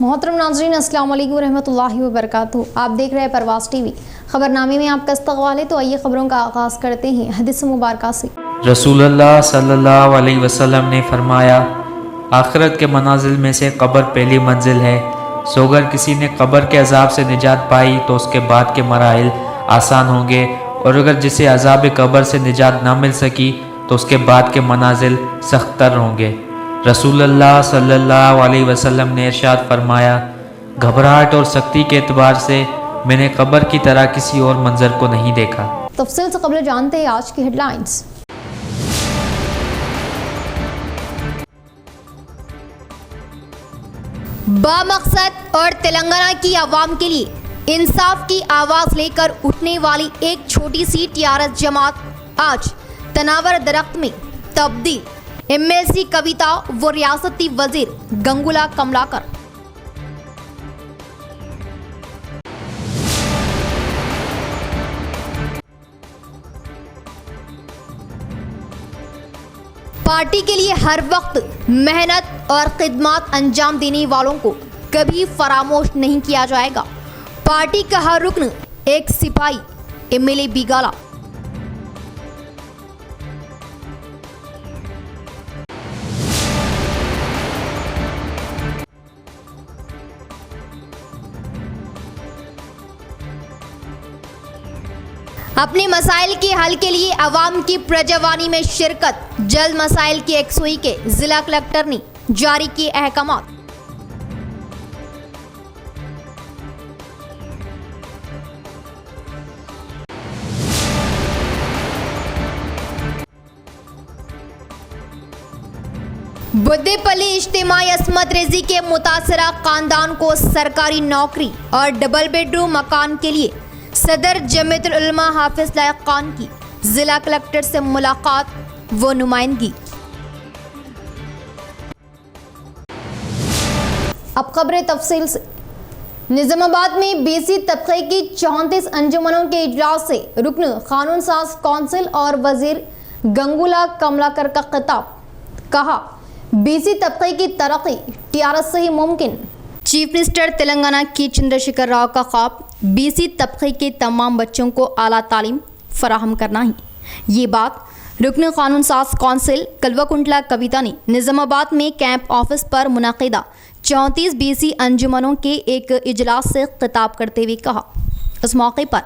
मोहतरम नाज़रीन, अस्सलाम वालेकुम रहमतुल्लाहि व बरकातुहू। आप देख रहे हैं परवाज़ टीवी। खबरनामे में आपका इस्तक़बाल है। तो आइए खबरों का आगाज़ करते हैं हदीस मुबारक से। रसूलुल्लाह सल्लल्लाहु अलैहि वसल्लम ने फरमाया, आखिरत के मनाजिल में से कब्र पहली मंजिल है। सो अगर किसी ने कब्र के अजाब से निजात पाई तो उसके बाद के मराहिल आसान होंगे, और अगर जिसे अजाब कब्र से निजात ना मिल सकी तो उसके बाद के मनाजिल सख्तर होंगे। रसूलुल्लाह सल्लल्लाहु अलैहि वसल्लम ने इरशाद फरमाया, घबराहट और सख्ती के एतबार से मैंने कब्र की तरह किसी और मंजर को नहीं देखा। तफसील से कबल जानते हैं आज की हेडलाइंस। बामकसद और तेलंगाना की आवाम के लिए इंसाफ की आवाज लेकर उठने वाली एक छोटी सी टीआरएस जमात आज तनावर दरख्त में तब्दील। एमएलसी कविता व रियासती वजीर गंगुला कमलाकर। पार्टी के लिए हर वक्त मेहनत और खिदमत अंजाम देने वालों को कभी फरामोश नहीं किया जाएगा। पार्टी का हर रुकन एक सिपाही, एमएलए बिगाला। अपने मसाइल के हल के लिए आवाम की प्रजावानी में शिरकत। जल्द मसाइल की यकसुई के जिला कलेक्टर ने जारी किए अहकामात। बुद्देपल्ली इज्तिमाई अस्मत रेजी के मुतासरा खानदान को सरकारी नौकरी और डबल बेडरूम मकान के लिए सदर जमीयतुल उलमा हाफिज लायक खान की जिला कलेक्टर से मुलाकात व नुमाइंदगी। अब खबरें तफसील से। निजामाबाद में बीसी तबके की 34 अंजुमनों के इजलास से रुकन कानून साज कौंसिल और वजीर गंगुला कमलाकर का खिताब। कहा, बीसी तबके की तरक्की टीआरएस से ही मुमकिन। चीफ मिनिस्टर तेलंगाना की चंद्रशेखर राव का ख्वाब बीसी तबके के तमाम बच्चों को आला तालीम फराहम करना है। ये बात रुकन कानून साज कौंसिल कल्वाकुंटला कविता ने निजामाबाद में कैंप ऑफिस पर मुनक़िदा 34 बीसी अंजुमनों के एक इजलास से खिताब करते हुए कहा। इस मौके पर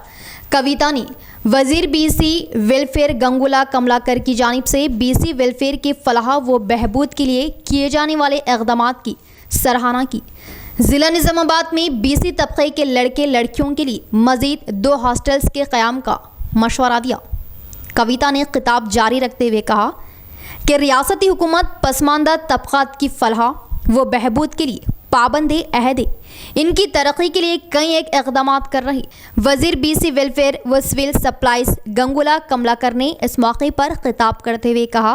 कविता ने वजीर बीसी वेलफेयर गंगुला कमलाकर की जानिब से बीसी वेलफेयर के फलाह व बहबूद के लिए किए जाने वाले इक़दामात की सराहना की। ज़िला निज़ामाबाद में बीसी तबके के लड़के लड़कियों के लिए मज़ीद 2 हॉस्टल्स के क़याम का मशवरा दिया। कविता ने खिताब जारी रखते हुए कहा कि रियासती हुकूमत पसमानदा तबक़ात की फलाह व बहबूद के लिए पाबंद अहद है। इनकी तरक्की के लिए कई एक इक़दामात कर रही। वज़ीर बीसी वेलफेयर व सिविल सप्लाईज गंगुला कमलाकर ने इस मौके पर खिताब करते हुए कहा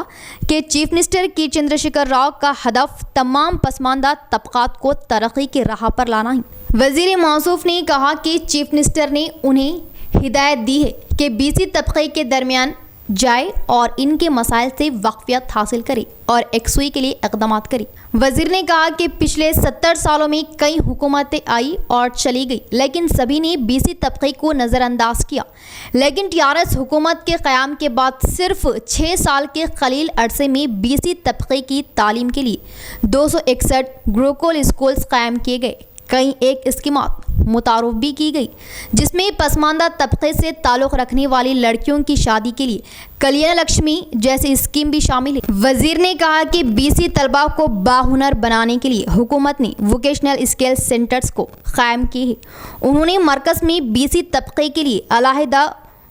कि चीफ मिनिस्टर की चंद्रशेखर राव का हदफ तमाम पसमानदा तबक़ात को तरक्की की राह पर लाना है। वज़ीर मौसूफ ने कहा कि चीफ मिनिस्टर ने उन्हें हिदायत दी है कि बीसी तबके के दरमियान जाए और इनके मसाइल से वाक़फ़ियत हासिल करे और यकसुई के लिए इक़दामात करे। वज़ीर ने कहा कि पिछले 70 सालों में कई हुकूमतें आई और चली गई, लेकिन सभी ने बीसी तबके को नज़रअंदाज किया। लेकिन टीआरएस हुकूमत के क़याम के बाद सिर्फ 6 साल के कलील अरसे में बीसी तबके की तालीम के लिए 261 गुरुकुल स्कूल्स कायम किए गए। कई एक स्कीमात मुतारुफ भी की गई, जिसमें पसमानदा तबके से ताल्लुक़ रखने वाली लड़कियों की शादी के लिए कल्याण लक्ष्मी जैसी स्कीम भी शामिल है। वज़ीर ने कहा कि बीसी तलबा को बाहुनर बनाने के लिए हुकूमत ने वोकेशनल स्किल सेंटर्स को कायम किए हैं। उन्होंने मरकज़ में बीसी तबके के लिए अलहदा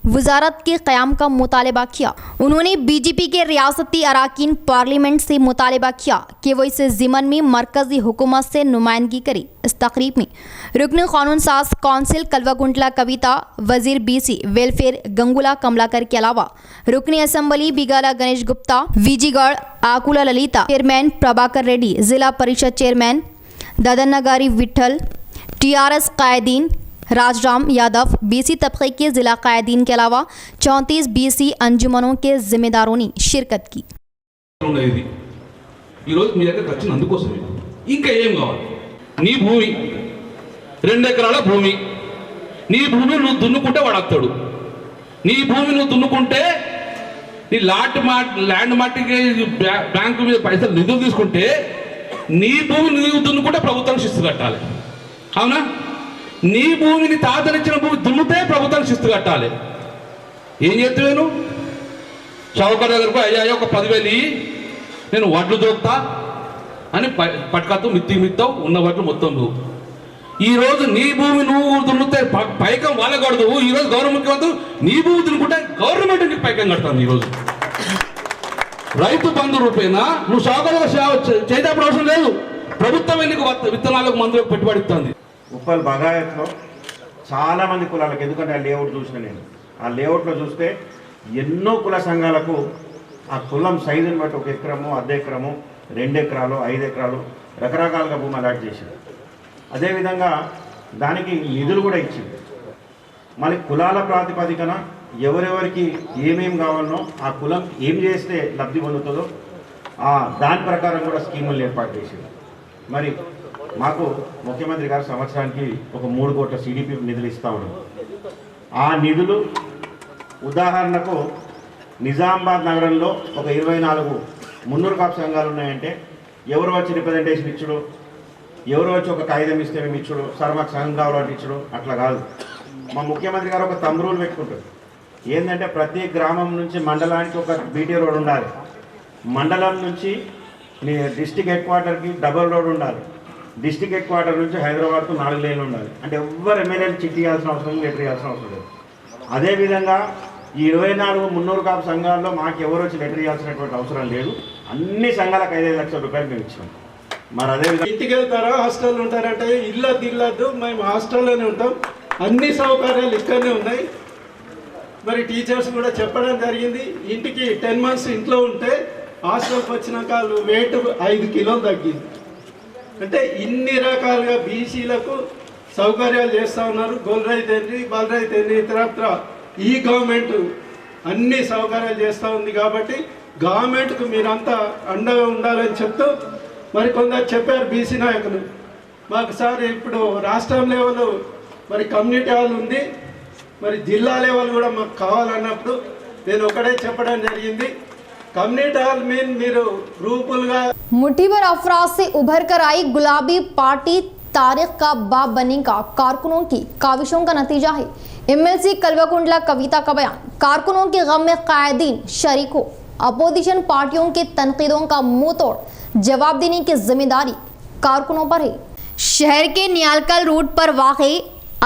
वजारत के क़याम का मुतालबा किया। उन्होंने बीजेपी के रियासती अरकान पार्लियामेंट से मुतालबा किया कि वो इस ज़िमन में मरकज़ी हुकूमत से नुमाइंदगी करे। इस तकरीब में रुकन कानून साज कौंसिल कल्वाकुंटला कविता, वजीर बीसी वेलफेयर गंगुला कमलाकर के अलावा रुकन असम्बली बिगाला गणेश गुप्ता, विजीगढ़ Akula Lalitha, chairman Prabhakar Reddy, zila parishad chairman Dadannagari Vithal, TRS कायदीन राजराम यादव, बीसी तबके के ज़िला कायदीन के अलावा 34 बीसी अंजुमनों के जिम्मेदारों ने शिरकत की। నీ భూమి 2 ఎకరాల భూమి, నీ భూమి నువ్వు దున్నుకుంటే వాడతాడు. నీ భూమి నువ్వు దున్నుకుంటే నీ ల్యాండ్ మట్టికి బ్యాంకు మీద పైసలు నిధులు తీసుకుంటే నీ భూమి నువ్వు దున్నుకుంటే ప్రభుత్వానికి శిస్తు కట్టాలి. అవునా? నీ భూమిని తాతనిచ్చిన భూమి దున్నుతే ప్రభుత్వానికి శిస్తు కట్టాలి. ఏం చేస్తున్నాను? చౌకర్ దగ్గరకు అయ్యా ఒక 10,000 నేను వడ్లు దొరుకుతా అని పట్టుకత్తు మిత్తావు ఉన్న వడ్లు మొత్తం నువ్వు. ఈరోజు నీ భూమి నువ్వు దున్నుతే పైకం వాళ్ళకూడదు. ఈరోజు గవర్నమెంట్ ముఖ్యమంత్రి నీ భూమి దున్నుకుంటే గవర్నమెంట్ నీకు పైకం కడతాను. ఈరోజు రైతు బంధు రూపేనా నువ్వు సౌకర్యాలు చేసేప్పుడు అవసరం లేదు. ప్రభుత్వమే నీకు విత్తనాలకు మందులకు పెట్టుబడి ఇస్తుంది. ఉప్పల్ బగాయత్లో చాలామంది కులాలకు, ఎందుకంటే ఆ లేఅవుట్ చూసిన నేను, ఆ లేఅవుట్లో చూస్తే ఎన్నో కుల సంఘాలకు ఆ కులం సైజుని బట్టి 1 ఎకరము, అర్ధ ఎకరము, 2 ఎకరాలు, 5 ఎకరాలు రకరకాలుగా భూమి అలాట్ చేసింది. అదేవిధంగా దానికి నిధులు కూడా ఇచ్చింది. మళ్ళీ కులాల ప్రాతిపదికన ఎవరెవరికి ఏమేమి కావాలనో ఆ కులం ఏం చేస్తే లబ్ధి పొందుతుందో దాని ప్రకారం కూడా స్కీములు ఏర్పాటు చేసింది. మరి మాకు ముఖ్యమంత్రి గారు సంవత్సరానికి ఒక 3 కోట్ల సిడిపి నిధులు ఇస్తూ ఉన్నారు. ఆ నిధులు ఉదాహరణకు నిజామాబాద్ నగరంలో ఒక 24 మున్నూరు కాపు సంఘాలు ఉన్నాయంటే ఎవరు వచ్చి రిప్రజెంటేషన్ ఇచ్చుడు, ఎవరు వచ్చి ఒక కాగితం ఇస్తే మేము ఇచ్చుడు, సార్ మాకు సంఘం కావాలంటే ఇచ్చుడు, అట్లా కాదు. మా ముఖ్యమంత్రి గారు ఒక థంబ్ రూల్ పెట్టుకుంటారు. ఏంటంటే ప్రతి గ్రామం నుంచి మండలానికి ఒక బీటీ రోడ్ ఉండాలి, మండలం నుంచి డిస్టిక్ హెడ్ క్వార్టర్కి డబుల్ రోడ్ ఉండాలి, డిస్టిక్ హెడ్ క్వార్టర్ నుంచి హైదరాబాద్కు 4 లేన్లు ఉండాలి. అంటే ఎవ్వరు ఎమ్మెల్యేలు చిట్టి ఇవ్వాల్సిన అవసరం లేదు, లెటర్ ఇవ్వాల్సిన అవసరం లేదు. అదేవిధంగా ఈ 24 మున్నూరు కాపు సంఘాల్లో మాకు ఎవరు వచ్చి లెటర్ ఇవ్వాల్సినటువంటి అవసరం లేదు. అన్ని సంఘాలకు 5-5 లక్షల రూపాయలు మేము ఇచ్చాం. మరి అదేవిధంగా ఇంటికి వెళ్తారా, హాస్టల్ ఉంటారంటే ఇల్లద్దు, మేము హాస్టల్లోనే ఉంటాం, అన్ని సౌకర్యాలు ఇక్కడనే ఉన్నాయి. మరి టీచర్స్ కూడా చెప్పడం జరిగింది, ఇంటికి 10 months ఇంట్లో ఉంటే హాస్టల్కి వచ్చినాక వెయిట్ 5 కిలోలు తగ్గింది. అంటే ఇన్ని రకాలుగా బీసీలకు సౌకర్యాలు చేస్తూ ఉన్నారు. గొల్ రైతేంది, బల్ రైతేంది, ఇతరత్ర ఈ గవర్నమెంట్ అన్ని సౌకర్యాలు చేస్తూ ఉంది. కాబట్టి గవర్నమెంట్కు మీరంతా అండగా ఉండాలని చెప్తూ మరి కొందరు చెప్పారు బీసీ నాయకులు, మాకు సార్ ఇప్పుడు రాష్ట్రం లెవెల్ మరి కమ్యూనిటీ హాల్ ఉంది, మరి జిల్లా లెవెల్ కూడా మాకు కావాలన్నప్పుడు నేను ఒకటే చెప్పడం జరిగింది, कम्युनिटी हॉल में మీరు గ్రూపులుగా मुट्ठी भर अफराद से उभर कर आई गुलाबी पार्टी तारीख का बाप बनेगा कारकुनों की काविशों का नतीजा है। एमएलसी कल्वाकुंडला कविता का बयान। कारकुनों के गम में कायदीन शरीक हो, अपोजिशन पार्टियों के तनकीदों का मुंह तोड़ जवाब देने की जिम्मेदारी कारकुनों पर है। शहर के नियालकल रोड पर वाक़े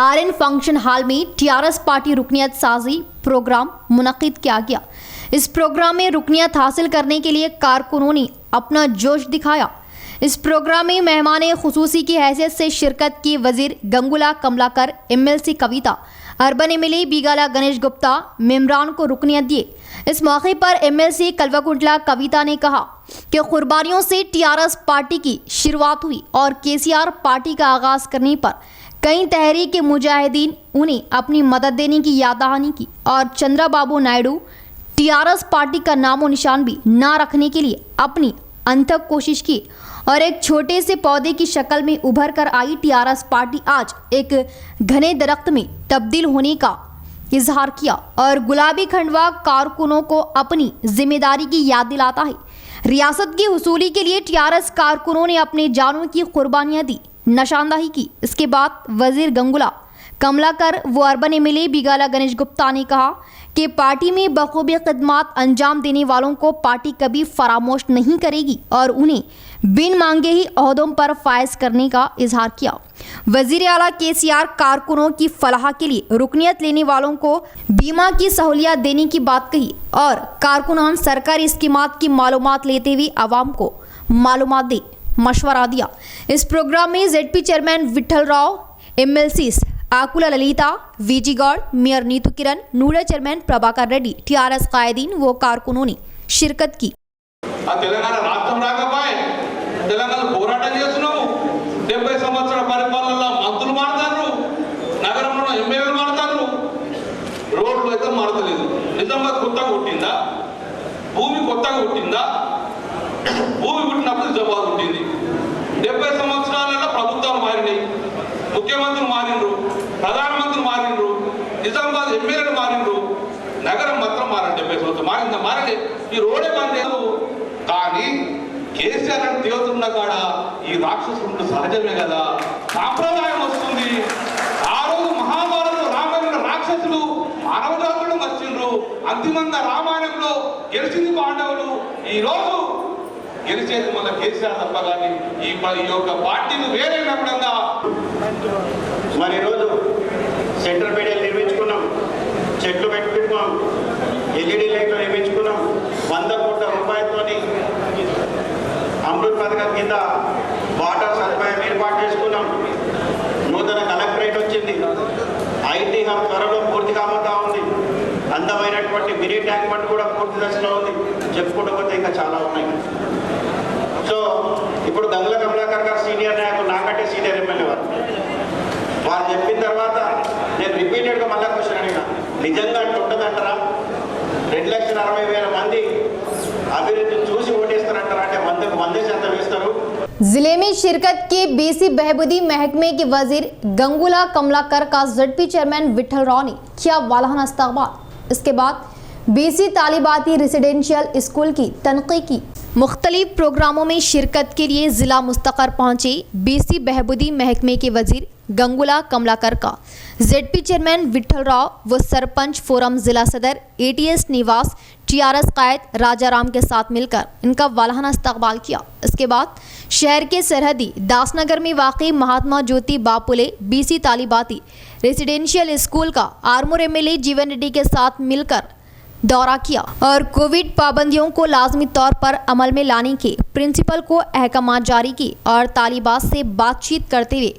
आरएन फंक्शन हॉल में टीआरएस पार्टी रुकनियत साजी प्रोग्राम मुनक्किद किया गया। इस प्रोग्राम में रुकनियत हासिल करने के लिए कारकुनों ने अपना जोश दिखाया। इस प्रोग्राम में मेहमान खुसूसी की हैसियत से शिरकत की वजीर गंगुला कमलाकर, एमएलसी कविता, अर्बन एमएलए बीगाला गणेश गुप्ता मेमरान को रुकनियत दिए। इस मौके पर एमएलसी कल्वाकुंडला कविता ने कहा कि कुर्बानियों से टीआरएस पार्टी की शुरुआत हुई और केसीआर पार्टी का आगाज करने पर कई तहरीक के मुजाहिदीन उन्हें अपनी मदद देने की याद दहानी की और चंद्रबाबू नायडू टीआरएस पार्टी का नामो निशान भी ना रखने के लिए अपनी अनथक कोशिश की और एक छोटे से पौधे की शक्ल में उभर कर आई टीआरएस पार्टी आज एक घने दरख्त में तब्दील होने का इजहार किया और गुलाबी खंडवा कारकुनों को अपनी जिम्मेदारी की याद दिलाता है। रियासत की हुसूली के लिए टीआरएस कारकुनों ने अपने जानों की कुर्बानियां दी, निशानदाही की। इसके बाद वजीर गंगुला कमलाकर व अर्बन एमएलए बिगाला गणेश गुप्ता ने कहा कि पार्टी में बखूबी खिदमत अंजाम देने वालों को पार्टी कभी फरामोश नहीं करेगी और उन्हें बिन मांगे ही ओहदों पर फायज करने का इजहार किया। वजीर आला केसीआर कारकुनों की फलाह के लिए रुकनियत लेने वालों को बीमा की सहूलियत देने की बात कही और कारकुनान सरकारी स्कीमात की मालूमात लेते हुए आवाम को मालूमात दे मशवरा दिया। इस प्रोग्राम में ZP chairman Vithal Rao, MLCs Akula Lalitha, VG Goud, mayor Neetu Kiran, NUDA chairman Prabhakar Reddy, TRS कायदीन व कारकुनों ने शिरकत की। తెలంగాణ రాష్ట్రం రాకపోయే తెలంగాణ పోరాటం చేస్తున్నాము 70 సంవత్సరాల పరిపాలనలో మంత్రులు మారుతారు, నగరంలో ఎమ్మెల్యేలు మారుతారు, రోడ్లు అయితే మారతలేదు। నిజంగా కొత్తగా పుట్టిందా భూమి? కొత్తగా పుట్టిందా? భూమి పుట్టినప్పుడు జవాబు పుట్టింది। 70 సంవత్సరాలలో ప్రభుత్వాలు మారినాయి, ముఖ్యమంత్రులు మారిండ్రు, ప్రధానమంత్రులు మారిండ్రు, నిజామాబాద్ ఎమ్మెల్యేలు మారిండ్రు, నగరం మాత్రం మారండి 70 సంవత్సరం మారండి. ఈ రోడే మారలేదు. కానీ కేసీఆర్ అని దేవతున్న కాడ ఈ రాక్షసుడు సహజమే కదా, సాంప్రదాయం వస్తుంది. ఆ రోజు మహాభారతంలో రామాయణంలో రాక్షసులు మానవ జాతులు వచ్చిండ్రు. అంతిమంగా రామాయణంలో గెలిచింది పాండవులు. ఈ రోజు గెలిచేది మన కేసీఆర్ తప్ప కానీ ఈ యొక్క పార్టీలు వేరైనప్పుడంగా. మరి ఈరోజు సెంటర్ మీడియాలు నిర్మించుకున్నాం, చెట్లు పెట్టుకున్నాం, ఎల్ఈడి లైట్లు నిర్మించుకున్నాం, 100 కోట్ల రూపాయలతోని అమృత్ పథకం కింద వాటర్ సదుపాయం ఏర్పాటు చేసుకున్నాం. నూతన కలెక్టరేట్ వచ్చింది. ఐటీ హబ్ త్వరలో పూర్తి కాబోతా ఉంది. అందమైనటువంటి మినీ ట్యాంక్ బండ్ కూడా పూర్తి దశలో ఉంది. చెప్పుకుంటూ పోతే ఇంకా చాలా ఉన్నాయి. సో ఇప్పుడు గంగుల కమలాకర్ గారు సీనియర్ నాయకులు, నాకంటే సీనియర్ ఎమ్మెల్యే వారు చెప్పిన తర్వాత నేను రిపీటెడ్గా మళ్ళీ క్వశ్చన్ అడిగినా, నిజంగా అంటే ఉంటుందంటారా? 2,60,000 మంది అభివృద్ధిని చూసి ఓటేస్తారంటారా? అంటే 100% వేస్తారు. जिले में शिरकत के बीसी बहबूदी महकमे के वजीर गंगुला कमलाकर का जेडपी चेयरमैन विठल राव ने किया वालाना इस्तकबाल। इसके बाद बीसी तालिबाती रेसिडेंशियल स्कूल की तनकीकी मुख्तलिफ प्रोग्रामों में शिरकत के लिए जिला मुस्तकर पहुंचे बीसी बहबूदी महकमे के वजीर गंगुला कमलाकर का जेडपी चेयरमैन विठल राव व सरपंच फोरम जिला सदर एटीएस निवास टीआरएस कायद राजाराम के साथ मिलकर इनका वालाना इस्तकबाल किया। इसके बाद शहर के सरहदी दासनगर में वाक़ई महात्मा ज्योति बापुले बीसी तालिबाती रेसिडेंशियल स्कूल का आरमूर एमएलए जीवन रेड्डी के साथ मिलकर दौरा किया और कोविड पाबंदियों को लाजमी तौर पर अमल में लाने के प्रिंसिपल को अहकामात जारी की और तालिबात से बातचीत करते हुए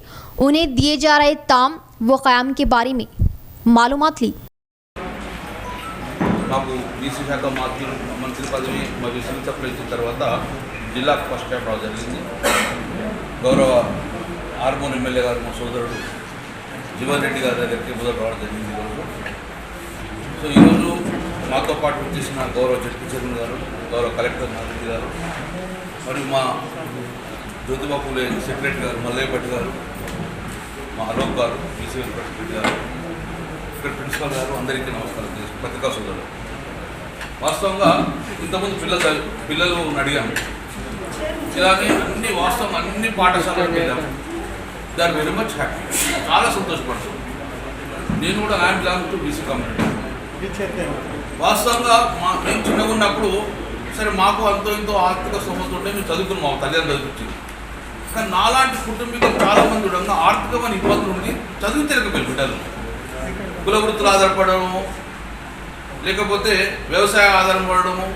उन्हें दिए जा रहे ताम व क़याम के बारे में मालूमात ली। మాకు బీసీ శాఖ మంత్రి పదవి మరియు సీట్ సప్లై ఇచ్చిన తర్వాత జిల్లాకు ఫస్ట్ టైం రావడం జరిగింది. గౌరవ ఆర్మూర్ ఎమ్మెల్యే గారు మా సోదరుడు జీవన్ రెడ్డి గారి దగ్గరికి మొదలు రావడం జరిగింది ఈరోజు. సో ఈరోజు మాతో పాటు వచ్చేసిన గౌరవ జడ్పీ చైర్మన్ గారు, గౌరవ కలెక్టర్ నారెడ్డి గారు మరియు మా జ్యోతిబాపులే సెక్రటరీ గారు మల్లయ్య భట్ గారు, మా అలోక్ గారు, బీసీ ప్రెసిడెంట్ గారు, ఇక్కడ ప్రిన్సిపల్ గారు, అందరికీ నమస్కారం చేసి పత్రికా సోదరులు. వాస్తవంగా ఇంతకుముందు పిల్లలు అడిగాము, ఇలాగే అన్ని వాస్తవంగా అన్ని పాఠశాలకు వెళ్ళాము. దాని వెరీ మచ్ హ్యాపీ, చాలా సంతోషపడుతుంది. నేను కూడా I'm belong to BC community. వాస్తవంగా మేము చిన్నగా ఉన్నప్పుడు సరే మాకు అంతో ఇంతో ఆర్థిక సమస్య ఉంటే మేము చదువుకున్నాం, మా తల్లిదండ్రులు చదివించింది. కానీ నాలాంటి కుటుంబీకులు చాలామంది ఉండగా ఆర్థికమైన ఇబ్బందులు ఉండి చదువు తిరగపోయి బిడ్డలు కుల వృత్తులు ఆధారపడము, లేకపోతే వ్యవసాయ ఆధారపడము,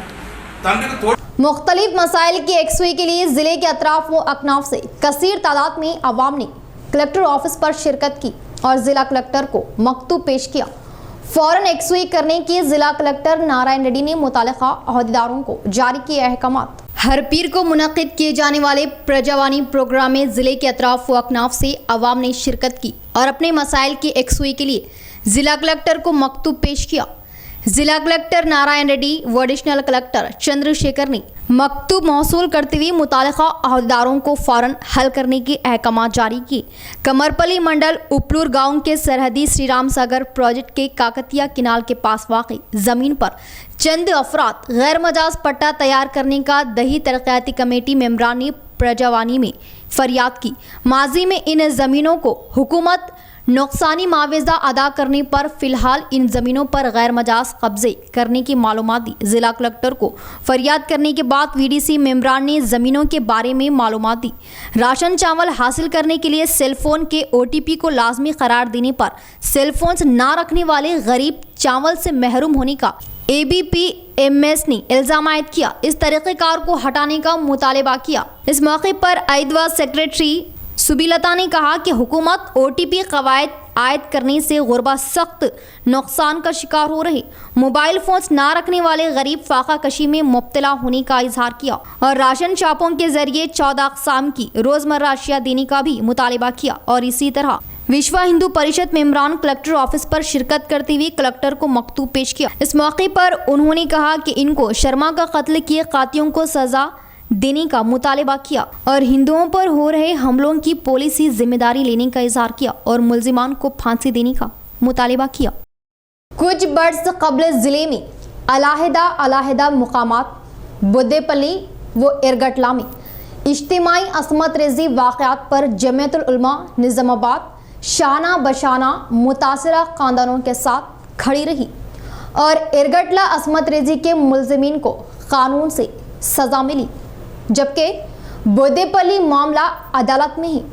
తండ్రికి తోడు। मुख्तलिफ मसाइल की यकसुई के लिए जिले के अतराफ व अकनाफ से कसीर तादाद में अवाम ने कलेक्टर ऑफिस पर शिरकत की और जिला कलेक्टर को मकतूब पेश किया। फौरन यकसुई करने के जिला कलेक्टर नारायण रेड्डी ने मुतालिका अहदेदारों को जारी किए अहकामात। हर पीर को मुनक़िद किए जाने वाले प्रजावानी प्रोग्राम में जिले के अतराफ व अकनाफ से अवाम ने शिरकत की और अपने मसाइल की यकसुई के लिए जिला कलेक्टर को मकतूब पेश किया। जिला कलेक्टर नारायण रेड्डी व एडिशनल कलेक्टर चंद्रशेखर ने मकतूब मौसूल करते हुए मुतालिका अहदेदारों को फ़ौरन हल करने के अहकामात जारी किए। कमरपल्ली मंडल उपलूर गांव के सरहदी श्री राम सागर प्रोजेक्ट के काकतिया किनाल के पास वाक़ई ज़मीन पर चंद अफराद गैर मजाज पट्टा तैयार करने का दही तरक्याती कमेटी मेंबरान ने प्रजावानी में फरियाद की। माजी में इन ज़मीनों को हुकूमत नुकसानी मुआवजा अदा करने पर फिलहाल इन ज़मीनों पर गैर मजाज कब्जे करने की मालूमात दी। जिला कलेक्टर को फरियाद करने के बाद वीडीसी मेंबरान ने ज़मीनों के बारे में मालूमात दी। राशन चावल हासिल करने के लिए सेलफोन के ओटीपी को लाजमी करार देने पर सेलफोन ना रखने वाले गरीब चावल से महरूम होने का ABPMS ने इल्ज़ाम आयद किया। इस तरीक़ेकार को हटाने का मुतालबा किया। इस मौके पर आयदवा सेक्रेटरी सुबीलता ने कहा कि हुकूमत OTP कवायद आयद करने से गुरबा सख्त नुकसान का शिकार हो रहे, मोबाइल फ़ोन्स ना रखने वाले गरीब फाका कशी में मुब्तला होने का इजहार किया और राशन शॉपों के जरिए 14 अक़साम की रोज़मर्रा अशिया देने का भी मुतालबा किया। और इसी तरह विश्व हिंदू परिषद मेंबरान कलेक्टर ऑफिस पर शिरकत करते हुए कलेक्टर को मकतूब पेश किया। इस मौके पर उन्होंने कहा कि इनको शर्मा का कत्ल किए कातियों को सज़ा देने का मुतालबा किया और हिंदुओं पर हो रहे हमलों की पॉलिसी जिम्मेदारी लेने का इजहार किया और मुल्जिमान को फांसी देने का मुतालबा किया। कुछ बरस कबल जिले में अलहदा मुकामात बुद्देपल्ली व इरगटला में इज्तिमाई असमत रेजी वाक़यात पर जमीयतुल उलमा निज़ामाबाद शाना बशाना मुतासरा ख़ानदानों के साथ खड़ी रही और इरगटला असमत रेजी के मुल्जिमीन को कानून से सज़ा मिली, जबकि बुद्देपल्ली मामला अदालत में है।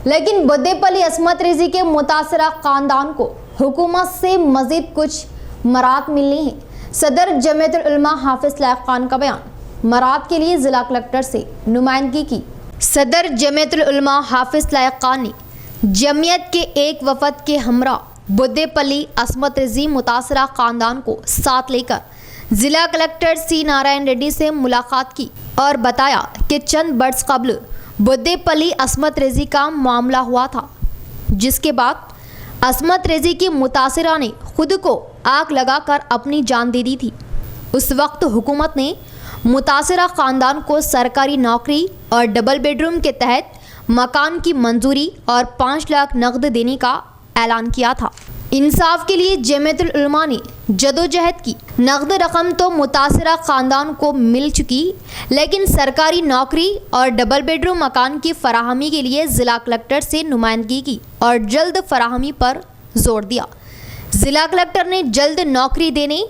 लेकिन बुद्देपल्ली असमत रेजी के मुतासरा ख़ानदान को हुकूमत से मज़ीद कुछ मराहत मिलनी है। सदर जमीयतुल उलमा हाफिज लायक खान का बयान। मराहत के लिए ज़िला कलेक्टर से नुमाइंदगी की। सदर जमीयतुल उलमा हाफिज लायक खान ने जमीयत के एक वफद के हमरा बुद्देपल्ली असमत रेजी मुतासरा ख़ानदान को साथ लेकर ज़िला कलेक्टर सी नारायण रेड्डी से मुलाकात की और बताया कि चंद बरस कबल बुद्देपल्ली असमत रेजी का मामला हुआ था, जिसके बाद असमत रेजी की मुतासरा ने खुद को आग लगाकर अपनी जान दे दी थी। उस वक्त हुकूमत ने मुतासरा ख़ानदान को सरकारी नौकरी और डबल बेडरूम के तहत मकान की मंजूरी और 5 लाख नकद देने का ऐलान किया था। इंसाफ के लिए जमीयतुल उलमा ने जदोजहद की। नकद रकम तो मुतासरा ख़ानदान को मिल चुकी, लेकिन सरकारी नौकरी और डबल बेडरूम मकान की फराहमी के लिए ज़िला कलेक्टर से नुमाइंदगी की और जल्द फराहमी पर जोर दिया। ज़िला कलेक्टर ने जल्द नौकरी देने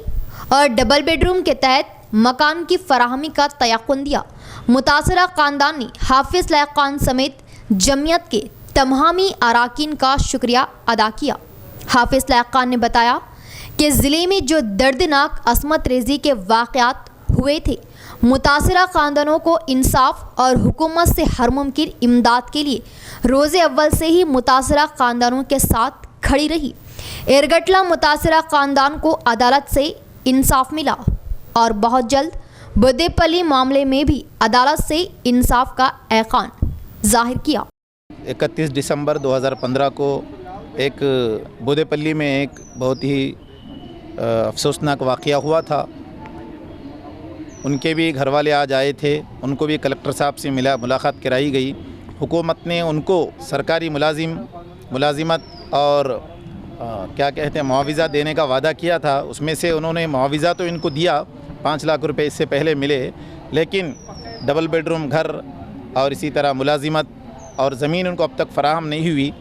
और डबल बेडरूम के तहत मकान की फराहमी का तयक़ुन दिया। मुतासरा ख़ानदान ने हाफिज लायक खान समेत जमीयत के तमामी अराकीन का शुक्रिया अदा किया। हाफिज लायक खान ने बताया कि ज़िले में जो दर्दनाक असमत रेजी के वाक़यात हुए थे, मुतासरा ख़ानदानों को इंसाफ और हुकूमत से हर मुमकिन इमदाद के लिए रोज़े अव्वल से ही मुतासरा ख़ानदानों के साथ खड़ी रही। इरगटला मुतासरा ख़ानदान को अदालत से इंसाफ मिला और बहुत जल्द बुद्देपल्ली मामले में भी अदालत से इंसाफ का ऐलान जाहिर किया। 31 दिसंबर 2015 को एक बुद्देपल्ली में एक बहुत ही अफसोसनाक वाक़या हुआ था। उनके भी घर वाले आज आए थे, उनको भी कलेक्टर साहब से मुलाकात कराई गई। हुकूमत ने उनको सरकारी मुलाजिमत और क्या कहते हैं मुआविज़ा देने का वादा किया था। उसमें से उन्होंने मुआविज़ा तो इनको दिया, 5 लाख रुपए इससे पहले मिले, लेकिन डबल बेडरूम घर और इसी तरह मुलाजिमत और ज़मीन उनको अब तक फ़राहम नहीं हुई।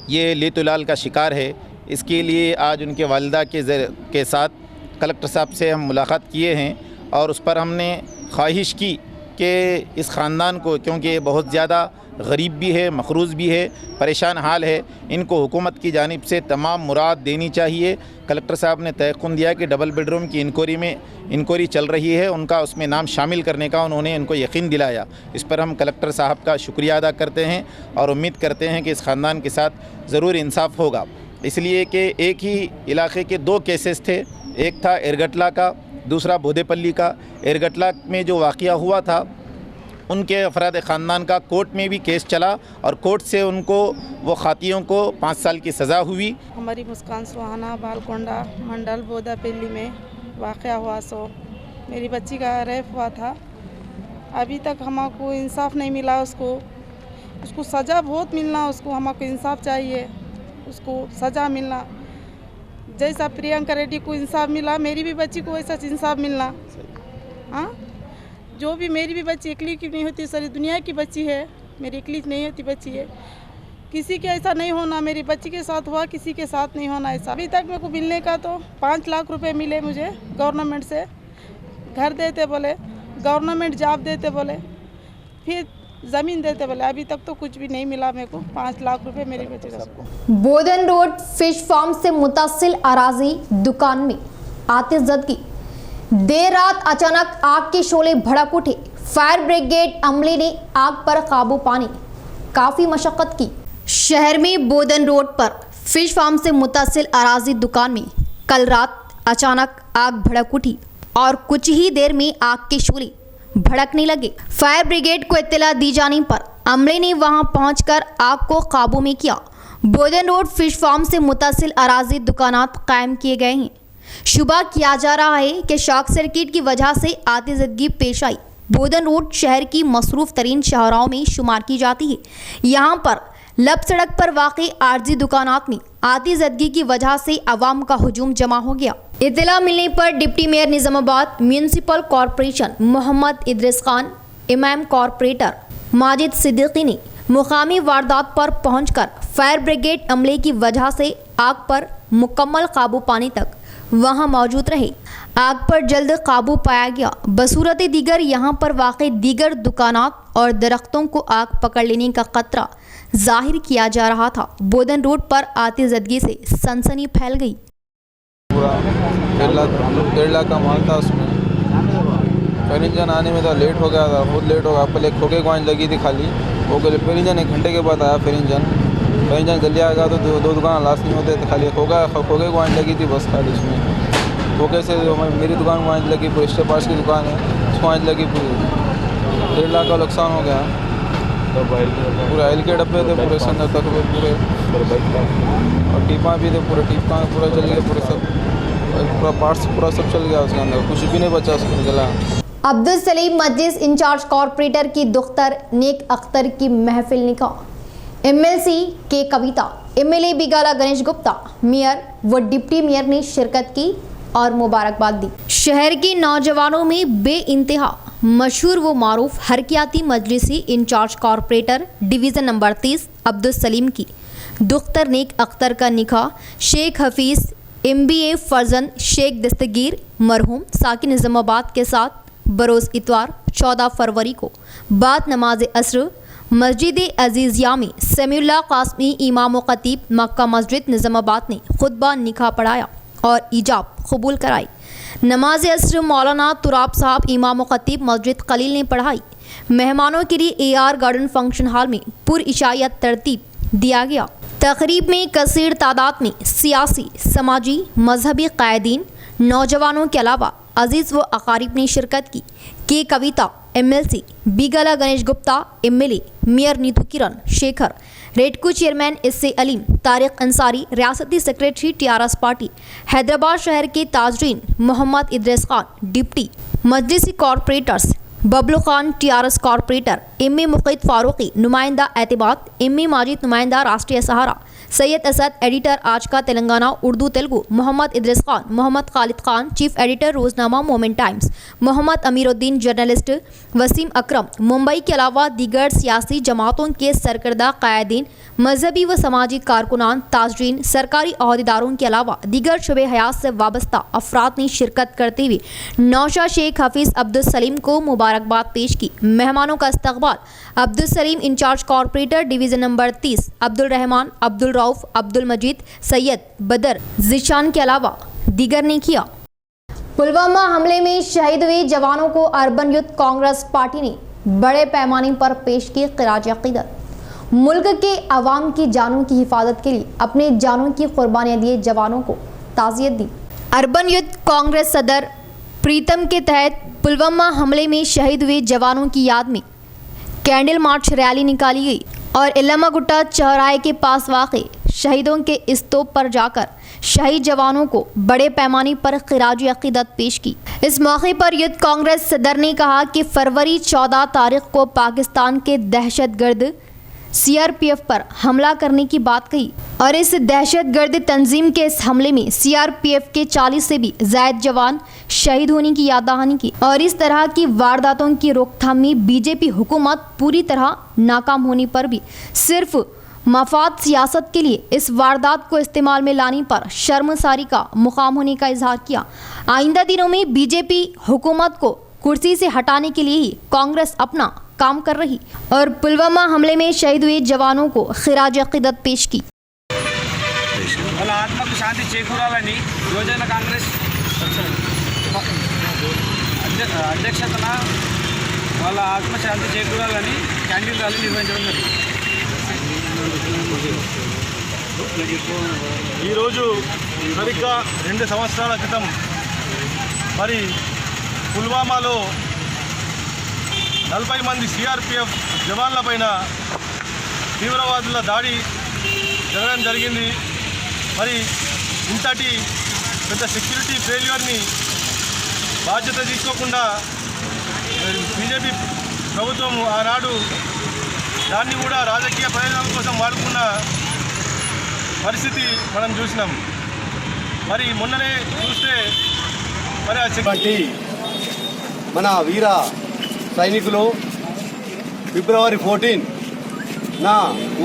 ये लेतुलाल का शिकार है। इसके लिए आज उनके वालिदा के साथ कलेक्टर साहब से हम मुलाकात किए हैं और उस पर हमने ख्वाहिश की कि इस ख़ानदान को, क्योंकि ये बहुत ज़्यादा गरीब भी है, मखरूज़ भी है, परेशान हाल है, इनको हुकूमत की जानिब से तमाम मुराद देनी चाहिए। कलेक्टर साहब ने तयक़ुन दिया कि डबल बेडरूम की इंक्वायरी चल रही है, उनका उसमें नाम शामिल करने का उन्होंने इनको यकीन दिलाया। इस पर हम कलेक्टर साहब का शुक्रिया अदा करते हैं और उम्मीद करते हैं कि इस ख़ानदान के साथ ज़रूर इंसाफ होगा। इसलिए कि एक ही इलाके के 2 केसेस थे, एक था इरगटला का, दूसरा बुद्देपल्ली का। इरगटला में जो वाक़या हुआ था, उनके अफराद ख़ानदान का कोर्ट में भी केस चला और कोर्ट से उनको वो खातियों को 5 साल की सज़ा हुई। हमारी मुस्कान सुहाना बालकोंडा मंडल बुद्देपल्ली में वाक़या हुआ। सो मेरी बच्ची का रेप हुआ था। अभी तक हमको इंसाफ नहीं मिला। उसको सज़ा बहुत मिलना, उसको हमको इंसाफ चाहिए, उसको सज़ा मिलना। जैसा प्रियंका रेड्डी को इंसाफ मिला, मेरी भी बच्ची को वैसा इंसाफ मिलना। हाँ, जो भी मेरी भी बच्ची अकेली की नहीं होती, सारी दुनिया की बच्ची है, मेरी अकेली नहीं होती बच्ची है। किसी के ऐसा नहीं होना, मेरी बच्ची के साथ हुआ, किसी के साथ नहीं होना ऐसा। अभी तक मेरे को मिलने का तो 5 लाख रुपए मिले मुझे गवर्नमेंट से। घर देते बोले, गवर्नमेंट जॉब देते बोले, फिर ज़मीन देते बोले। अभी तक तो कुछ भी नहीं मिला मेरे को। 5 लाख रुपए मेरे बच्चे सबको। बोधन रोड फिश फार्म से मुतसिल अराजी दुकान में आतिशज़दगी। देर रात अचानक आग के शोले भड़क उठे। फायर ब्रिगेड अमले ने आग पर काबू पाने काफ़ी मशक्क़त की। शहर में बोधन रोड पर फिश फार्म से मुतसिल अराजी दुकान में कल रात अचानक आग भड़क उठी और कुछ ही देर में आग के शोले भड़कने लगे। फायर ब्रिगेड को इत्तला दी जाने पर अमले ने वहां पहुंचकर आग को काबू में किया। बोधन रोड फिश फार्म से मुतसिल अराजी दुकानात कायम किए गए हैं। शुबा किया जा रहा है कि शॉर्ट सर्किट की वजह से आतिशज़दगी पेश आई। बोधन रोड शहर की मसरूफ तरीन शाहराहों में शुमार की जाती है। यहाँ पर लब सड़क पर वाक़ई आर्जी दुकानात में आतिशबाजी की वजह से आवाम का हुजूम जमा हो गया। इत्तला मिलने पर deputy mayor Nizamabad municipal corporation Mohammed Idris Khan, इमाम कॉरपोरेटर माजिद सिद्दीकी ने मुकामी वारदात पर पहुंचकर फायर ब्रिगेड अमले की वजह से आग पर मुकम्मल काबू पाने तक वहां मौजूद रहे। आग पर जल्द काबू पाया गया। बसूरत दीगर यहां पर वाक़ई दीगर दुकानात और दरख्तों को आग पकड़ लेने का खतरा जाहिर किया जा रहा था। बोधन रोड पर आतिशबाजी से सनसनी फैल गई। पूरा 1.5 लाख का माल था उसमें। फर्नीचर आने में तो लेट हो गया था, बहुत लेट हो गया। पहले खोके की आंच लगी थी खाली, वो फर्नीचर 1 घंटे के बाद आया। फर्नीचर जल्दी आएगा तो दो दुकान लास्ट नहीं होते थे। खाली खोके को आंच लगी थी बस खाली उसमें। खोके से मेरी दुकान को आंच लगी, पूरी स्टेप पास की दुकान है उसको आंच लगी पूरी। 1.5 लाख का नुकसान हो गया। पूरे ऑयल के डब्बे थे पूरे संदर तक पूरे, और टीपा भी थे पूरे। टीपा पूरा जल गया, पूरे सब पूरा पार्ट्स पूरा सब चल गया उसके अंदर, कुछ भी नहीं बचा उसमें जला। अब्दुल सलीम मजलिस इंचार्ज कॉरपोरेटर की दुख्तर नेक अख्तर की महफिल निकाह। एमएलसी के कविता, एमएलए बिगाला गणेश गुप्ता, मेयर व डिप्टी मेयर ने शिरकत की और मुबारकबाद दी। शहर के नौजवानों में बेइंतहा मशहूर व मारूफ हरकियाती मजलिसी incharge corporator division number 30 Abdul Salim की दुख्तर नेक अख्तर का निकाह शेख हफीज़ MBA फर्जन शेख दस्तगीर मरहूम साकिन निज़ामाबाद के साथ बरोज़ इतवार 14 फरवरी को बाद नमाज असर मस्जिद अजीज़िया में समीउल्लाह कासमी इमाम व खतीब मक्का मस्जिद निज़ामाबाद ने खुतबा निकाह पढ़ाया और इजाब कबूल कराई। नमाज असर मौलाना तुराब साहब इमाम व खतीब मस्जिद कलील ने पढ़ाई। मेहमानों के लिए AR गार्डन फंक्शन हॉल में पुरइशायत तरतीब दिया गया। तकरीब में कसीर तादाद में सियासी, समाजी, मजहबी कायदीन, नौजवानों के अलावा अजीज़ व अकारीब ने शिरकत की। K Kavitha MLC Bigala Ganesh Gupta, MLA mayor Neetu Kiran Shekhar, REDCO chairman SA Aleem, Tariq Ansari, रियासती सेक्रेटरी TRS पार्टी, हैदराबाद शहर के ताजरीन मोहम्मद इदरीस खान, डिप्टी मजलिसी corporators Bablu Khan TRS corporator, MA Muqeed Farooqui नुमाइंदा एतबाद, MA माजिद नुमाइंदा राष्ट्रीय सहारा, सैयद असद एडिटर आज का तेलंगाना उर्दू तेलुगु, मोहम्मद इदरीस खान, मोहम्मद खालिद खान चीफ एडिटर रोजनामा moment times, Mohammad Amiruddin journalist, Wasim Akram Mumbai के अलावा दीगर सियासी जमातों के सरकर्दा कायदीन, मजहबी व समाजी कारकुनान, ताजरीन, सरकारी अहदेदारों के अलावा दीगर शुबे हयात से वाबस्ता अफराद ने शिरकत करते हुए नौशा शेख हफीज़ अब्दुल सलीम को मुबारकबाद पेश की। मेहमानों का इस्तकबाल Abdul Salim incharge corporator division number 30 Abdul Rahman, Abdul Rauf, Abdul Majeed, Syed Badar Zeeshan के अलावा दीगर ने किया। पुलवामा हमले में शहीद हुए जवानों को अर्बन यूथ कांग्रेस पार्टी ने बड़े पैमाने पर पेश की खिराज अकीदत। मुल्क के अवाम की जानों की हिफाजत के लिए अपने जानों की कुर्बानियां दिए जवानों को ताज़ियत दी। अर्बन यूथ कांग्रेस सदर प्रीतम के तहत पुलवामा हमले में शहीद हुए जवानों की याद में कैंडल मार्च रैली निकाली गई और इलामा गुट्टा चौराहे के पास वाक़े शहीदों के स्तूप पर जाकर शहीद जवानों को बड़े पैमाने पर खिराज अकीदत पेश की। इस मौके पर यूथ कांग्रेस सदर ने कहा कि फरवरी 14 तारीख को पाकिस्तान के दहशतगर्द CRPF पर हमला करने की बात कही और इस दहशतगर्द तंजीम के इस हमले में CRPF के 40 से भी ज़ायद जवान शहीद होने की याद दहानी की और इस तरह की वारदातों की रोकथाम में BJP हुकूमत पूरी तरह नाकाम होने पर भी सिर्फ मफाद सियासत के लिए इस वारदात को इस्तेमाल में लाने पर शर्मसारी का मुकाम होने का इजहार किया। आइंदा दिनों में BJP हुकूमत को कुर्सी से हटाने के लिए ही कांग्रेस अपना काम कर रही और पुलवामा हमले में शहीद हुए जवानों को खिराज अकीदत पेश की। వాళ్ళ ఆత్మకు శాంతి చేకూరాలని యువజన కాంగ్రెస్ అధ్యక్షతన వాళ్ళ ఆత్మశాంతి చేకూరాలని క్యాండిల్ ర్యాలీ నిర్వహించడం జరిగింది। ఈరోజు సరిగ్గా 2 సంవత్సరాల క్రితం మరి పుల్వామాలో 40 మంది CRPF జవాన్ల పైన తీవ్రవాదుల దాడి జరగడం జరిగింది। మరి ఇంతటి పెద్ద సెక్యూరిటీ ఫెయిల్యూర్ని బాధ్యత తీసుకోకుండా బీజేపీ ప్రభుత్వం ఆనాడు దాన్ని కూడా రాజకీయ ప్రయోజనాల కోసం వాడుకున్న పరిస్థితి మనం చూసినాం. మరి మొన్ననే చూస్తే మరి మన వీర సైనికులు ఫిబ్రవరి 14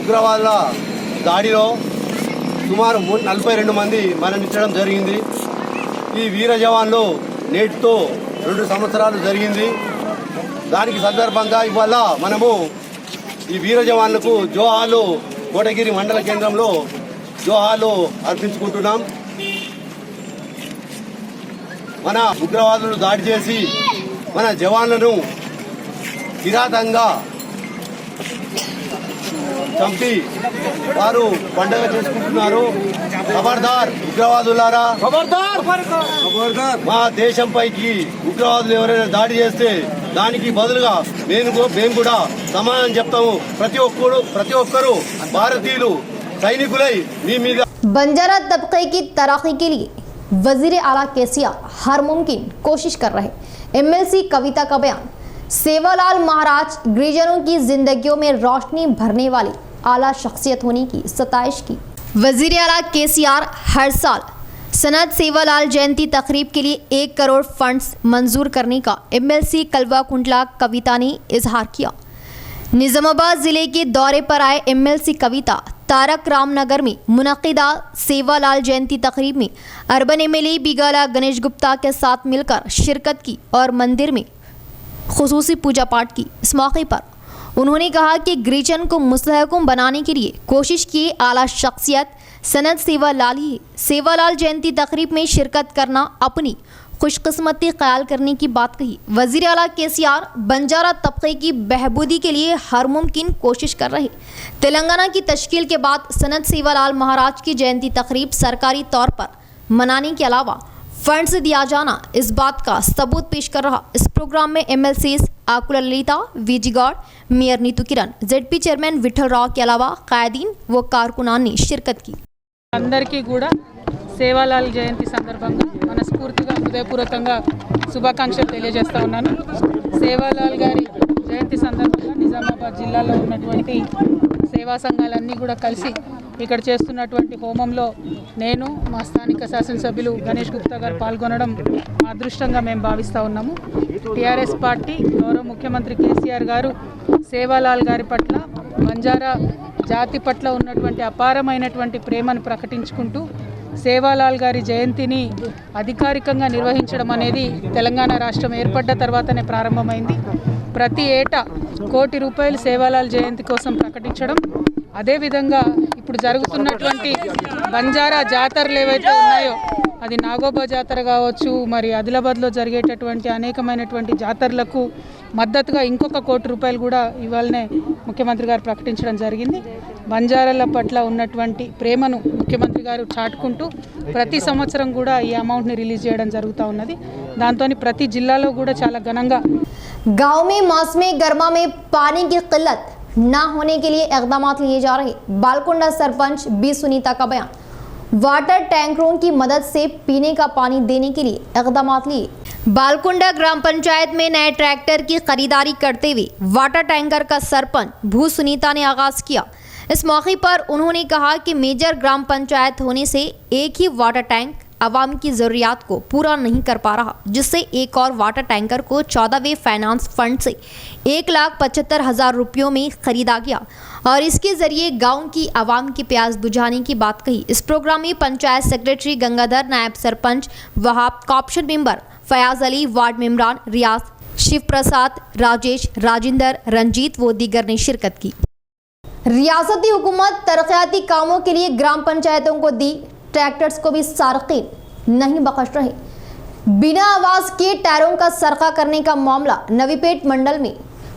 ఉగ్రవాదుల దాడిలో సుమారు 42 మంది మరణించడం జరిగింది. ఈ వీర జవాన్లు నేటితో 2 సంవత్సరాలు జరిగింది. దానికి సందర్భంగా ఇవాళ మనము ఈ వీర జవాన్లకు జోహార్లు కోటగిరి మండల కేంద్రంలో జోహార్లు అర్పించుకుంటున్నాం. మన ఉగ్రవాదులు దాడి చేసి మన జవాన్లను కిరాతంగా చంపి వారు పండగ చేసుకుంటున్నారు. ఖబర్దార్ ఉగ్రవాదులారా, మా దేశంపైకి ఉగ్రవాదులు ఎవరైనా దాడి చేస్తే దానికి బదులుగా మేము కూడా సమాధానం చెప్తాము. ప్రతి ఒక్కరూ భారతీయులు సైనికులై మీ మీద. बंजारा तबके की तरक्की के लिए वजीर आला केसीआर हर मुमकिन कोशिश कर रहे। एमएलसी कविता का बयान। सेवालाल महाराज गिरिजनों की जिंदगियों में रोशनी भरने वाली आला शख्सियत होने की सताइश की। वजीर आला केसीआर हर साल सनत सेवालाल जयंती तकरीब के लिए 1 करोड़ फंड्स मंजूर करने का एमएलसी कलवा कुंडला कविता ने इजहार किया। निजामाबाद जिले के दौरे पर आए एमएलसी कविता तारक रामनगर में मुनक्किदा सेवालाल जयंती तकरीब में अर्बन एमएलए बिगाला गणेश गुप्ता के साथ मिलकर शिरकत की और मंदिर में खुसूसी पूजा पाठ की। इस मौके पर उन्होंने कहा कि गिरिजन को मुस्तहकम बनाने के लिए कोशिश की आला शख्सियत सनत सेवालाल ही। सेवालाल जयंती तकरीब में शिरकत करना अपनी खुशकिस्मती ख्याल करने की बात कही। वजीर आला केसीआर बंजारा तबके की बहबूदी के लिए हर मुमकिन कोशिश कर रहे। तेलंगाना की तश्कील के बाद सनत सेवालाल महाराज की जयंती तकरीब सरकारी तौर पर मनाने के अलावा फंड्स दिया जाना इस बात का सबूत पेश कर रहा। इस प्रोग्राम में MLCs Akula Lalitha, VG Goud, mayor Neetu किरण, जेडपी चेयरमैन विठल राव के अलावा कायदीन व कारकुनान ने शिरकत की। అందరికీ కూడా సేవాలాల్ జయంతి సందర్భంగా మనస్ఫూర్తిగా హృదయపూర్వకంగా శుభాకాంక్షలు తెలియజేస్తా ఉన్నాను. సేవాలాల్ గారి జయంతి సందర్భంగా నిజామాబాద్ జిల్లాలో ఉన్నటువంటి సేవా సంఘాలన్నీ కూడా కలిసి ఇక్కడ చేస్తున్నటువంటి హోమంలో నేను మా స్థానిక శాసనసభ్యులు గణేష్ గుప్తా గారు పాల్గొనడం మా అదృష్టంగా మేము భావిస్తూ ఉన్నాము. టీఆర్ఎస్ పార్టీ గౌరవ ముఖ్యమంత్రి కేసీఆర్ గారు సేవాలాల్ గారి పట్ల బంజారా జాతి పట్ల ఉన్నటువంటి అపారమైనటువంటి ప్రేమను ప్రకటించుకుంటూ సేవాలాల్ గారి జయంతిని అధికారికంగా నిర్వహించడం అనేది తెలంగాణ రాష్ట్రం ఏర్పడ్డ తర్వాతనే ప్రారంభమైంది. ప్రతి ఏటా ₹1 కోటి సేవాలాల్ జయంతి కోసం ప్రకటించడం, అదేవిధంగా ఇప్పుడు జరుగుతున్నటువంటి బంజారా జాతరలు ఏవైతే ఉన్నాయో అది నాగోబా జాతర కావచ్చు, మరి ఆదిలాబాద్లో జరిగేటటువంటి అనేకమైనటువంటి జాతరలకు మద్దతుగా ఇంకొక ₹1 కోటి కూడా ఇవాళనే ముఖ్యమంత్రి గారు ప్రకటించడం జరిగింది. బంజారాల పట్ల ఉన్నటువంటి ప్రేమను ముఖ్యమంత్రి గారు చాటుకుంటూ ప్రతి సంవత్సరం కూడా ఈ అమౌంట్ని రిలీజ్ చేయడం జరుగుతూ ఉన్నది. దాంతో ప్రతి జిల్లాలో కూడా చాలా ఘనంగా गांव में मौसमी गर्मा में पानी की किल्लत न होने के लिए इकदाम लिए जा रहे। बालकुंडा सरपंच बी सुनीता का बयान। वाटर टैंकरों की मदद से पीने का पानी देने के लिए इकदाम लिए। बालकुंडा ग्राम पंचायत में नए ट्रैक्टर की खरीदारी करते हुए वाटर टैंकर का सरपंच भू सुनीता ने आगाज किया। इस मौके पर उन्होंने कहा कि मेजर ग्राम पंचायत होने से एक ही वाटर टैंक आवाम की ज़रूरियात को पूरा नहीं कर पा रहा, जिससे एक और वाटर टैंकर को 14वें फाइनेंस फंड से ₹1,75,000 में खरीदा गया और इसके जरिए गांव की आवाम की प्यास बुझाने की बात कही। इस प्रोग्राम में पंचायत सेक्रेटरी गंगाधर, नायब sarpanch Wahab, corporation member Fayaz Ali, ward मेंबरान रियाज, शिव प्रसाद, राजेश, राजेंद्र, रंजीत व दीगर ने शिरकत की। रियासती हुकूमत तरक्याती कामों के लिए ग्राम पंचायतों को दी ट्रैक्टर्स को भी सार्किन नहीं बख्श रहे। बिना आवाज के टायरों का सरका करने का मामला नवीपेट मंडल में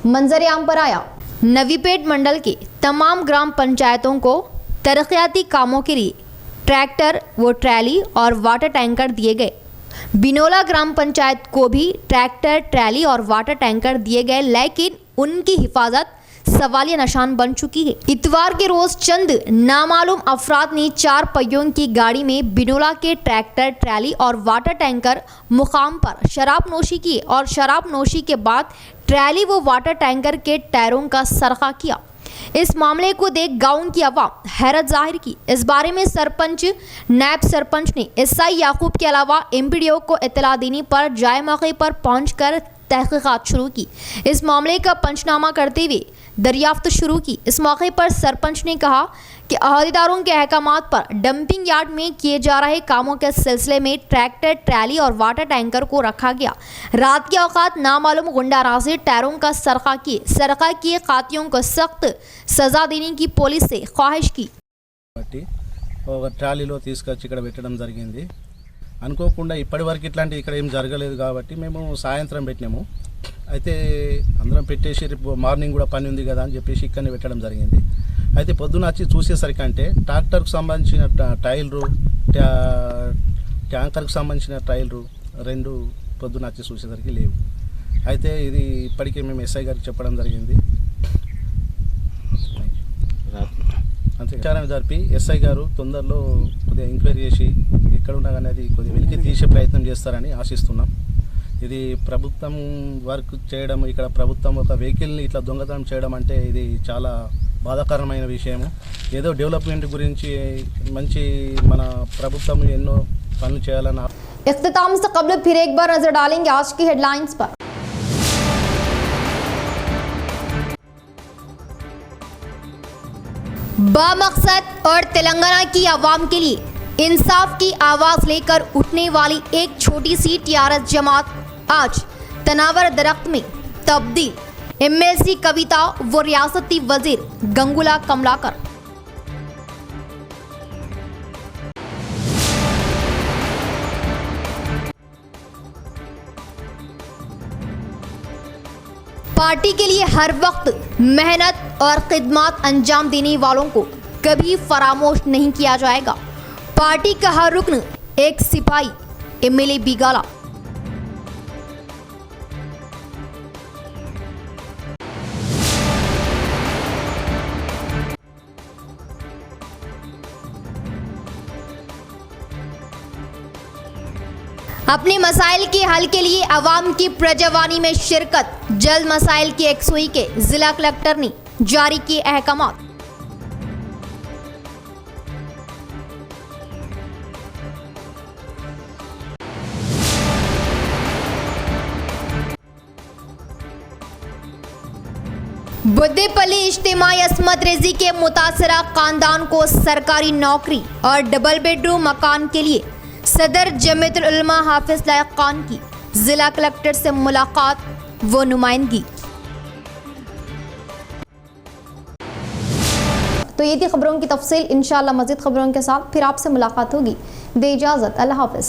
मंजर-ए-आम पर आया। नवीपेट मंडल के तमाम ग्राम पंचायतों को तरक्याती कामों के लिए ट्रैक्टर व ट्रैली और वाटर टैंकर दिए गए। बिनोला ग्राम पंचायत को भी ट्रैक्टर, ट्रैली और वाटर टैंकर दिए गए, लेकिन उनकी हिफाजत सवालिया निशान बन चुकी है। इतवार के रोज चंद नामालूम अफराद ने 4 पहियों की गाड़ी में बिनोला के ट्रैक्टर, ट्रैली और वाटर टैंकर मुकाम पर शराब नोशी की और शराब नोशी के बाद ट्रैली व वाटर टैंकर के टायरों का सरखा किया। इस मामले को देख गांव की आवाम हैरत जाहिर की। इस बारे में सरपंच, नायब सरपंच ने एसआई याकूब के अलावा एमपीडीओ को इत्तला देने पर जाए मौके पर पहुंचकर तहकीकात शुरू की। इस मामले का पंचनामा करते हुए दरियाफ्त शुरू की। इस मौके पर सरपंच ने कहा कि अहदेदारों के अहकामात पर डंपिंग यार्ड में किए जा रहे कामों के सिलसिले में ट्रैक्टर, ट्रैली और वाटर टैंकर को रखा गया। रात के औकात नामालूम गुंडाराजी टायरों का सरखा किए कातियों को सख्त सजा देने की पुलिस से ख्वाहिश की। ట్రాలీలో తీసుకొచ్చి ఇక్కడ పెట్టడం జరిగింది। అనుకోకుండా ఇప్పటివరకు ఇట్లాంటి ఇక్కడ ఏం జరగలేదు కాబట్టి మేము సాయంత్రం పెట్టినాము। అయితే అందరం పెట్టేసి మార్నింగ్ కూడా పని ఉంది కదా అని చెప్పేసి ఇక్కడనే పెట్టడం జరిగింది। అయితే పొద్దున వచ్చి చూసేసరికి అంటే ట్రాక్టర్కు సంబంధించిన టైర్లు, ట్యాంకర్కు సంబంధించిన టైర్లు రెండు పొద్దున వచ్చి చూసేసరికి లేవు। అయితే ఇది ఇప్పటికే మేము ఎస్ఐ గారికి చెప్పడం జరిగింది। అంతే విచారణ జరిపి ఎస్ఐ గారు తొందరలో కొద్దిగా ఎంక్వైరీ చేసి ఎక్కడున్నా కానీ అది కొద్దిగా వెలికి తీసే ప్రయత్నం చేస్తారని ఆశిస్తున్నాం। ఇది ప్రభుత్వం వర్క్ చేయడం, ఇక్కడ ప్రభుత్వం ఒక వెహికల్ని ఇట్లా దొంగతనం చేయడం అంటే ఇది చాలా బాధాకరమైన విషయము। ఏదో డెవలప్మెంట్ గురించి మంచి మన ప్రభుత్వం ఎన్నో పనులు చేయాలని। इख्तिताम से कबल फिर एक बार नजर डालेंगे आज की हेडलाइंस पर। बामकसद और तेलंगाना की आवाम के लिए इंसाफ की आवाज लेकर उठने वाली एक छोटी सी टीआरएस जमात आज तनावर दरख्त में तब्दील। एमएलसी कविता व रियासती वजीर गंगूला कमलाकर। पार्टी के लिए हर वक्त मेहनत और खिदमत अंजाम देने वालों को कभी फरामोश नहीं किया जाएगा। पार्टी का हर रुकन एक सिपाही। एमएलए बिगाला। अपने मसाइल के हल के लिए अवाम की प्रजावानी में शिरकत। जल्द मसाइल की एकसुई के जिला कलेक्टर ने जारी किए अहकामात। बुद्देपल्ली इज्तिमाई अस्मत रेजी के मुतासरा खानदान को सरकारी नौकरी और डबल बेडरूम मकान के लिए सदर जमीयतुल उलमा हाफिज लायक खान की जिला कलेक्टर से मुलाकात व नुमाइंदगी। तो ये थी खबरों की तफसील। इंशाअल्लाह मज़ीद खबरों के साथ फिर आपसे मुलाकात होगी। दे इजाज़त, अल्लाह हाफिज।